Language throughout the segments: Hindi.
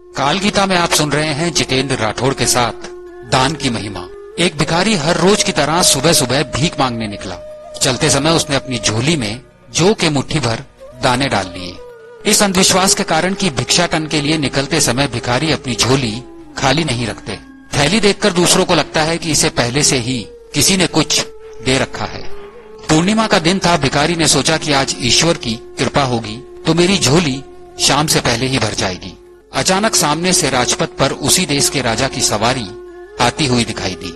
काल गीता में आप सुन रहे हैं जितेंद्र राठौड़ के साथ दान की महिमा। एक भिखारी हर रोज की तरह सुबह सुबह भीख मांगने निकला। चलते समय उसने अपनी झोली में जौ के मुट्ठी भर दाने डाल लिए। इस अंधविश्वास के कारण कि भिक्षाटन के लिए निकलते समय भिखारी अपनी झोली खाली नहीं रखते। थैली देखकर दूसरों को लगता है कि इसे पहले से ही किसी ने कुछ दे रखा है। पूर्णिमा का दिन था। भिखारी ने सोचा कि आज ईश्वर की कृपा होगी तो मेरी झोली शाम से पहले ही भर जाएगी। अचानक सामने से राजपथ पर उसी देश के राजा की सवारी आती हुई दिखाई दी।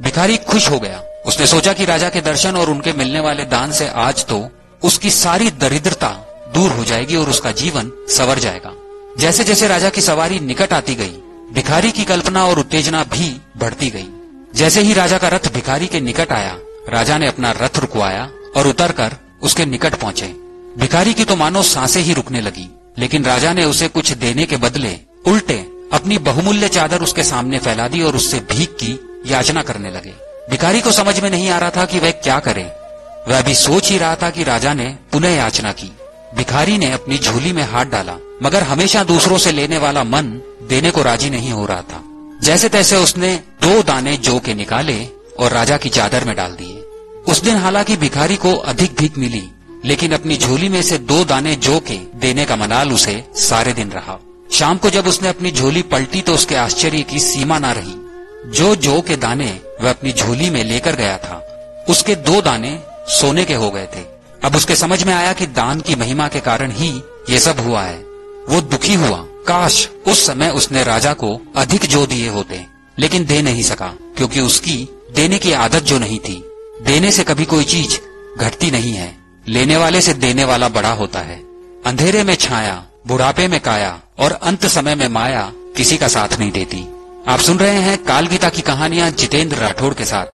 भिखारी खुश हो गया। उसने सोचा कि राजा के दर्शन और उनके मिलने वाले दान से आज तो उसकी सारी दरिद्रता दूर हो जाएगी और उसका जीवन संवर जाएगा। जैसे जैसे राजा की सवारी निकट आती गई, भिखारी की कल्पना और उत्तेजना भी बढ़ती गई। जैसे ही राजा का रथ भिखारी के निकट आया, राजा ने अपना रथ रुकवाया और उतरकर उसके निकट पहुंचे। भिखारी की तो मानो सांसें ही रुकने लगी, लेकिन राजा ने उसे कुछ देने के बदले उल्टे अपनी बहुमूल्य चादर उसके सामने फैला दी और उससे भीख की याचना करने लगे। भिखारी को समझ में नहीं आ रहा था कि वह क्या करे। वह भी सोच ही रहा था कि राजा ने पुनः याचना की। भिखारी ने अपनी झोली में हाथ डाला, मगर हमेशा दूसरों से लेने वाला मन देने को राजी नहीं हो रहा था। जैसे तैसे उसने 2 दाने जौ के निकाले और राजा की चादर में डाल दिए। उस दिन हालांकि भिखारी को अधिक भीख मिली, लेकिन अपनी झोली में से 2 दाने जौ के देने का मलाल उसे सारे दिन रहा। शाम को जब उसने अपनी झोली पलटी तो उसके आश्चर्य की सीमा न रही। जो जौ के दाने वह अपनी झोली में लेकर गया था, उसके 2 दाने सोने के हो गए थे। अब उसके समझ में आया कि दान की महिमा के कारण ही ये सब हुआ है। वो दुखी हुआ। काश उस समय उसने राजा को अधिक जौ दिए होते, लेकिन दे नहीं सका, क्योंकि उसकी देने की आदत जो नहीं थी। देने से कभी कोई चीज घटती नहीं है, लेने वाले से देने वाला बड़ा होता है। अंधेरे में छाया, बुढ़ापे में काया और अंत समय में माया किसी का साथ नहीं देती। आप सुन रहे हैं काल गीता की कहानियां जितेंद्र राठौड़ के साथ।